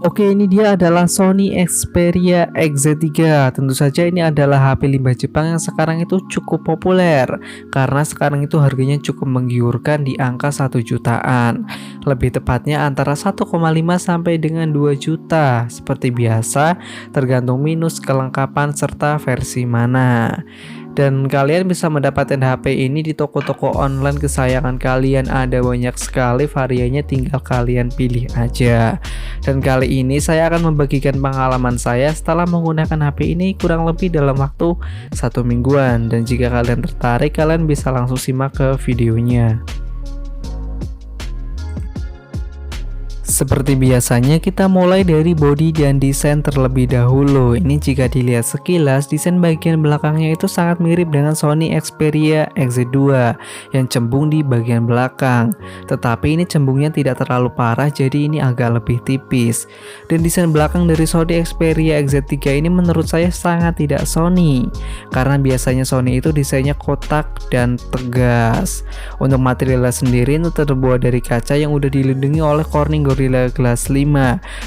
Oke, ini dia adalah Sony Xperia XZ3. Tentu saja ini adalah HP limbah Jepang yang sekarang itu cukup populer karena sekarang itu harganya cukup menggiurkan di angka 1 jutaan. Lebih tepatnya antara 1,5 sampai dengan 2 juta. Seperti biasa, tergantung minus kelengkapan serta versi mana. Dan kalian bisa mendapatkan HP ini di toko-toko online kesayangan kalian. Ada banyak sekali variannya, tinggal kalian pilih aja. Dan kali ini saya akan membagikan pengalaman saya setelah menggunakan HP ini kurang lebih dalam waktu 1 mingguan. Dan jika kalian tertarik, kalian bisa langsung simak ke videonya. Seperti biasanya, kita mulai dari bodi dan desain terlebih dahulu. Ini jika dilihat sekilas, desain bagian belakangnya itu sangat mirip dengan Sony Xperia XZ2 yang cembung di bagian belakang. Tetapi ini cembungnya tidak terlalu parah, jadi ini agak lebih tipis. Dan desain belakang dari Sony Xperia XZ3 ini menurut saya sangat tidak Sony, karena biasanya Sony itu desainnya kotak dan tegas. Untuk materialnya sendiri itu terbuat dari kaca yang udah dilindungi oleh Corning Gorilla Glass 5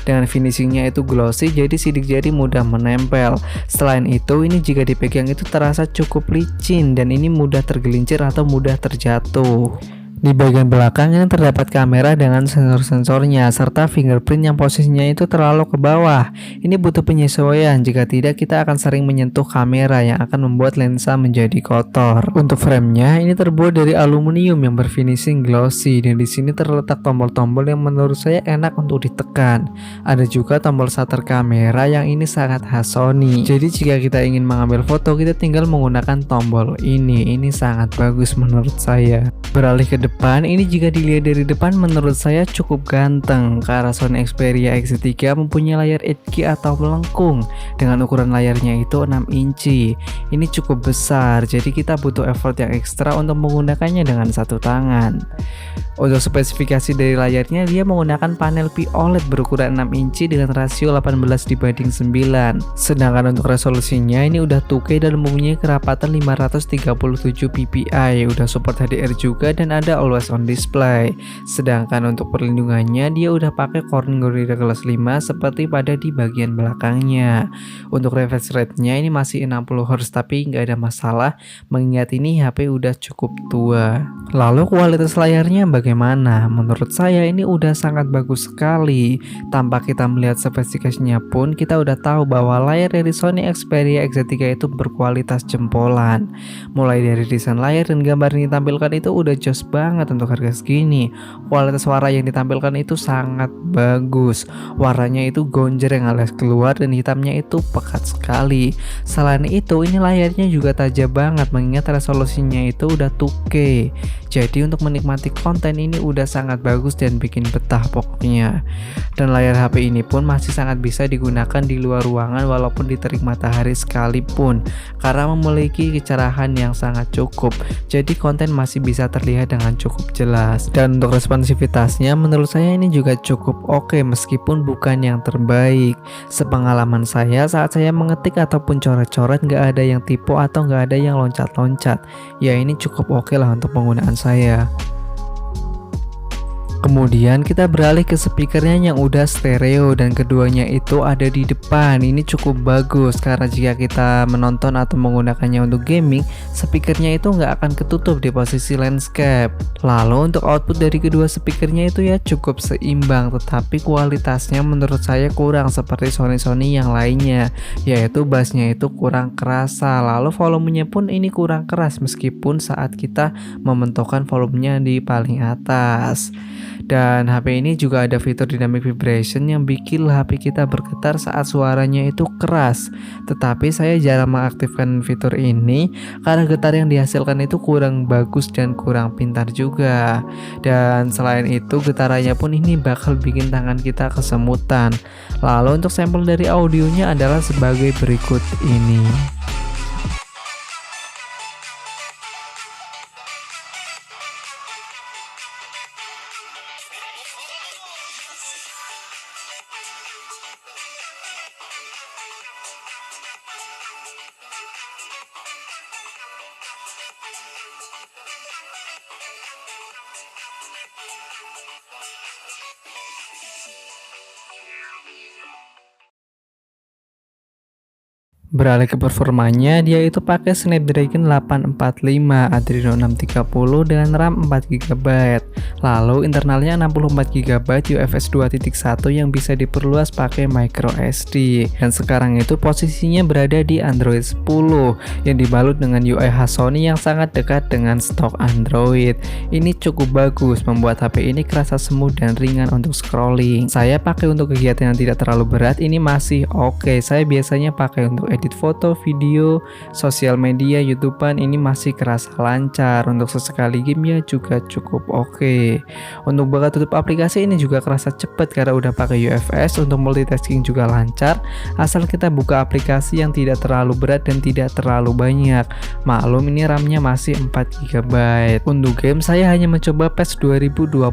dengan finishingnya itu glossy, jadi sidik jari mudah menempel. Selain itu, ini jika dipegang itu terasa cukup licin dan ini mudah tergelincir atau mudah terjatuh. Di bagian belakang yang terdapat kamera dengan sensor-sensornya serta fingerprint yang posisinya itu terlalu ke bawah. Ini butuh penyesuaian, jika tidak kita akan sering menyentuh kamera yang akan membuat lensa menjadi kotor. Untuk framenya ini terbuat dari aluminium yang berfinishing glossy dan di sini terletak tombol-tombol yang menurut saya enak untuk ditekan. Ada juga tombol shutter kamera yang ini sangat khas Sony. Jadi jika kita ingin mengambil foto, kita tinggal menggunakan tombol ini. Ini sangat bagus menurut saya. Beralih ke depan, ini jika dilihat dari depan menurut saya cukup ganteng karena Sony Xperia XZ3 mempunyai layar HD atau melengkung dengan ukuran layarnya itu 6 inci. Ini cukup besar, jadi kita butuh effort yang ekstra untuk menggunakannya dengan satu tangan. Untuk spesifikasi dari layarnya, dia menggunakan panel POLED berukuran 6 inci dengan rasio 18:9. Sedangkan untuk resolusinya ini udah 2K dan mempunyai kerapatan 537 ppi, udah support HDR juga dan ada always on display. Sedangkan untuk perlindungannya dia udah pakai Corning Gorilla Glass 5 seperti pada di bagian belakangnya. Untuk refresh rate-nya ini masih 60 Hz tapi nggak ada masalah mengingat ini HP udah cukup tua. Lalu kualitas layarnya bagaimana? Menurut saya ini udah sangat bagus sekali. Tanpa kita melihat spesifikasinya pun kita udah tahu bahwa layar dari Sony Xperia XZ3 itu berkualitas jempolan. Mulai dari desain layar dan gambar yang ditampilkan itu udah jos banget untuk harga segini. Kualitas warna yang ditampilkan itu sangat bagus. Warnanya itu gonjreng alias keluar dan hitamnya itu pekat sekali. Selain itu ini layarnya juga tajam banget mengingat resolusinya itu udah 2K. Jadi untuk menikmati konten ini udah sangat bagus dan bikin betah pokoknya. Dan layar HP ini pun masih sangat bisa digunakan di luar ruangan walaupun di terik matahari sekalipun karena memiliki kecerahan yang sangat cukup. Jadi konten masih bisa terlihat dengan cukup jelas. Dan untuk responsivitasnya menurut saya ini juga cukup oke meskipun bukan yang terbaik. Sepengalaman saya saat saya mengetik ataupun coret-coret nggak ada yang typo atau nggak ada yang loncat-loncat. Ya ini cukup oke lah untuk penggunaan saya. Kemudian kita beralih ke speakernya yang udah stereo dan keduanya itu ada di depan. Ini cukup bagus karena jika kita menonton atau menggunakannya untuk gaming, speakernya itu nggak akan ketutup di posisi landscape. Lalu untuk output dari kedua speakernya itu ya cukup seimbang, tetapi kualitasnya menurut saya kurang seperti Sony yang lainnya, yaitu bassnya itu kurang kerasa. Lalu volumenya pun ini kurang keras meskipun saat kita mementokkan volumenya di paling atas. Dan HP ini juga ada fitur dynamic vibration yang bikin HP kita bergetar saat suaranya itu keras. Tetapi saya jarang mengaktifkan fitur ini karena getar yang dihasilkan itu kurang bagus dan kurang pintar juga. Dan selain itu getarannya pun ini bakal bikin tangan kita kesemutan. Lalu untuk sampel dari audionya adalah sebagai berikut ini. Beralih ke performanya, dia itu pakai Snapdragon 845 Adreno 630 dengan RAM 4 GB. Lalu internalnya 64 GB UFS 2.1 yang bisa diperluas pakai micro SD. Dan sekarang itu posisinya berada di Android 10 yang dibalut dengan UI khas Sony yang sangat dekat dengan stok Android. Ini cukup bagus, membuat HP ini kerasa smooth dan ringan untuk scrolling. Saya pakai untuk kegiatan yang tidak terlalu berat, ini masih oke. Saya biasanya pakai untuk edit foto, video, sosial media, YouTubean, ini masih kerasa lancar. Untuk sesekali game ya juga cukup oke. Untuk buka tutup aplikasi ini juga kerasa cepet karena udah pakai UFS. Untuk multitasking juga lancar, asal kita buka aplikasi yang tidak terlalu berat dan tidak terlalu banyak. Maklum ini RAM-nya masih 4 GB. Untuk game saya hanya mencoba PES 2021.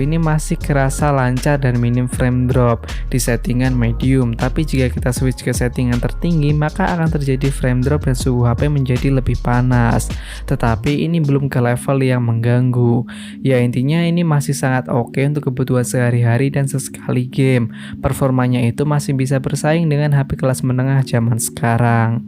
Ini masih kerasa lancar dan minim frame drop di settingan medium. Tapi jika kita switch ke settingan tertinggi, maka akan terjadi frame drop dan suhu HP menjadi lebih panas. Tetapi ini belum ke level yang mengganggu. Ya intinya ini masih sangat oke untuk kebutuhan sehari-hari dan sesekali game. Performanya itu masih bisa bersaing dengan HP kelas menengah zaman sekarang.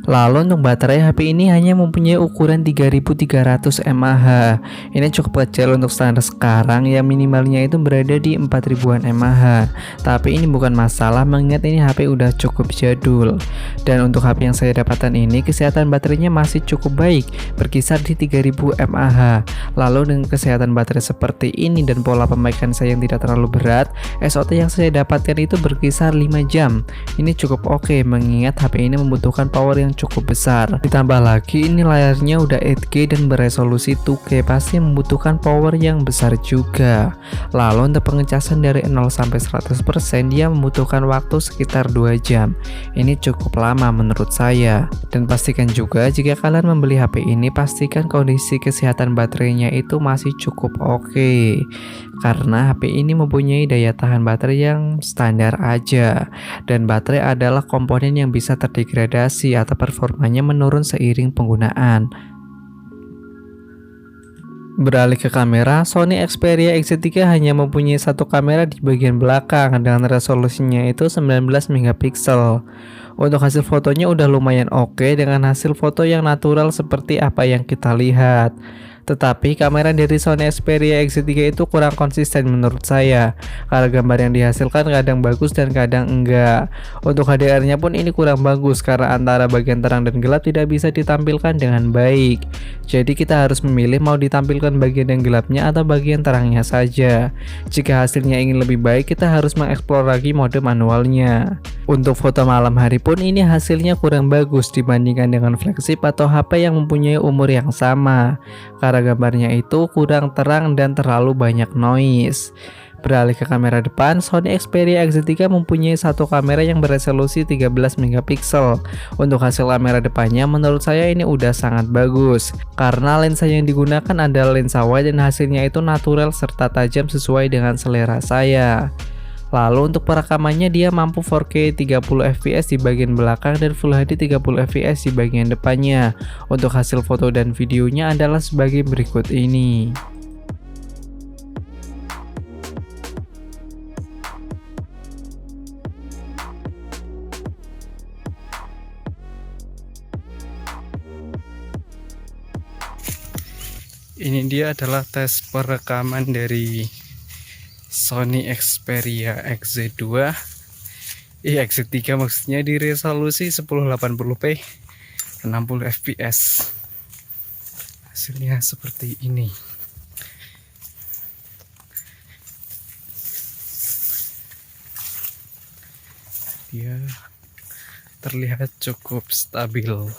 Lalu untuk baterai HP ini hanya mempunyai ukuran 3300 mAh. Ini cukup kecil untuk standar sekarang yang minimalnya itu berada di 4000-an mAh. Tapi ini bukan masalah mengingat ini HP udah cukup jadul. Dan untuk HP yang saya dapatkan ini kesehatan baterainya masih cukup baik, berkisar di 3000 mAh. Lalu dengan kesehatan baterai seperti ini dan pola pemakaian saya yang tidak terlalu berat, SOT yang saya dapatkan itu berkisar 5 jam. Ini cukup oke mengingat HP ini membutuhkan power yang cukup besar. Ditambah lagi ini layarnya udah 8K dan beresolusi 2K, pasti membutuhkan power yang besar juga. Lalu untuk pengecasan dari 0 sampai 100% dia membutuhkan waktu sekitar 2 jam. Ini cukup lama menurut saya. Dan pastikan juga jika kalian membeli HP ini, pastikan kondisi kesehatan baterainya itu masih cukup oke. Karena HP ini mempunyai daya tahan baterai yang standar aja. Dan baterai adalah komponen yang bisa terdegradasi atau performanya menurun seiring penggunaan. Beralih ke kamera, Sony Xperia XZ3 hanya mempunyai satu kamera di bagian belakang dengan resolusinya itu 19 megapiksel. Untuk hasil fotonya udah lumayan oke dengan hasil foto yang natural seperti apa yang kita lihat. Tetapi kamera dari Sony Xperia XZ3 itu kurang konsisten menurut saya, karena gambar yang dihasilkan kadang bagus dan kadang enggak. Untuk HDR-nya pun ini kurang bagus karena antara bagian terang dan gelap tidak bisa ditampilkan dengan baik. Jadi kita harus memilih mau ditampilkan bagian yang gelapnya atau bagian terangnya saja. Jika hasilnya ingin lebih baik, kita harus mengeksplor lagi mode manualnya. Untuk foto malam hari pun ini hasilnya kurang bagus dibandingkan dengan flagship atau HP yang mempunyai umur yang sama, karena gambarnya itu kurang terang dan terlalu banyak noise. Beralih ke kamera depan, Sony Xperia XZ3 mempunyai satu kamera yang beresolusi 13 megapiksel. Untuk hasil kamera depannya menurut saya ini udah sangat bagus, karena lensa yang digunakan adalah lensa wide dan hasilnya itu natural serta tajam sesuai dengan selera saya. Lalu untuk perekamannya dia mampu 4K 30fps di bagian belakang dan Full HD 30fps di bagian depannya. Untuk hasil foto dan videonya adalah sebagai berikut ini. Ini dia adalah tes perekaman dari Sony Xperia XZ2 XZ3 maksudnya di resolusi 1080p 60fps. Hasilnya seperti ini. Dia terlihat cukup stabil.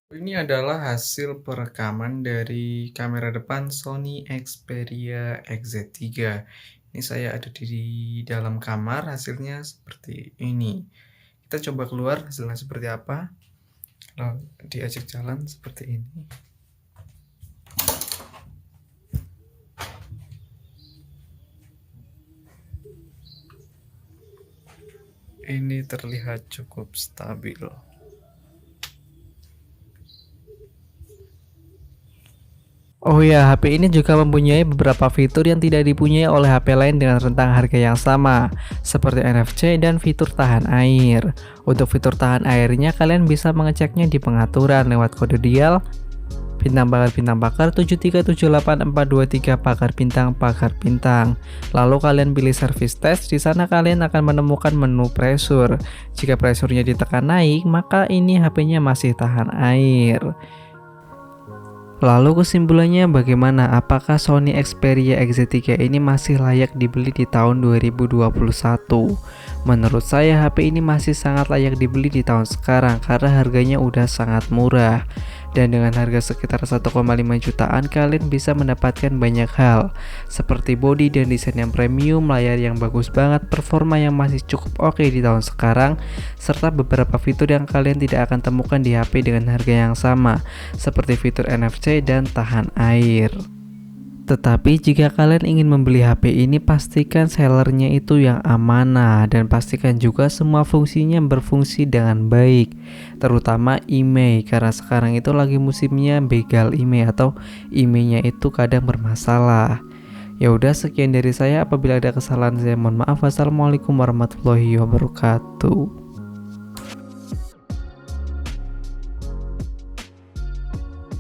Ini adalah hasil perekaman dari kamera depan Sony Xperia XZ3. Ini saya ada di dalam kamar, hasilnya seperti ini. Kita coba keluar, hasilnya seperti apa. Lalu diajak jalan seperti ini. Ini terlihat cukup stabil. Oh ya, HP ini juga mempunyai beberapa fitur yang tidak dipunyai oleh HP lain dengan rentang harga yang sama, seperti NFC dan fitur tahan air. Untuk fitur tahan airnya, kalian bisa mengeceknya di pengaturan lewat kode dial bintang pakar 7378423 pakar bintang. Lalu kalian pilih service test. Di sana kalian akan menemukan menu pressure. Jika pressurenya ditekan naik, maka ini HP-nya masih tahan air. Lalu kesimpulannya bagaimana? Apakah Sony Xperia XZ3 ini masih layak dibeli di tahun 2021? Menurut saya HP ini masih sangat layak dibeli di tahun sekarang karena harganya udah sangat murah. Dan dengan harga sekitar 1,5 jutaan kalian bisa mendapatkan banyak hal seperti body dan desain yang premium, layar yang bagus banget, performa yang masih cukup oke di tahun sekarang, serta beberapa fitur yang kalian tidak akan temukan di HP dengan harga yang sama seperti fitur NFC dan tahan air. Tetapi jika kalian ingin membeli HP ini, pastikan sellernya itu yang amanah dan pastikan juga semua fungsinya berfungsi dengan baik, terutama email karena sekarang itu lagi musimnya begal email atau emailnya itu kadang bermasalah. Ya udah, sekian dari saya. Apabila ada kesalahan saya mohon maaf. Wassalamualaikum warahmatullahi wabarakatuh.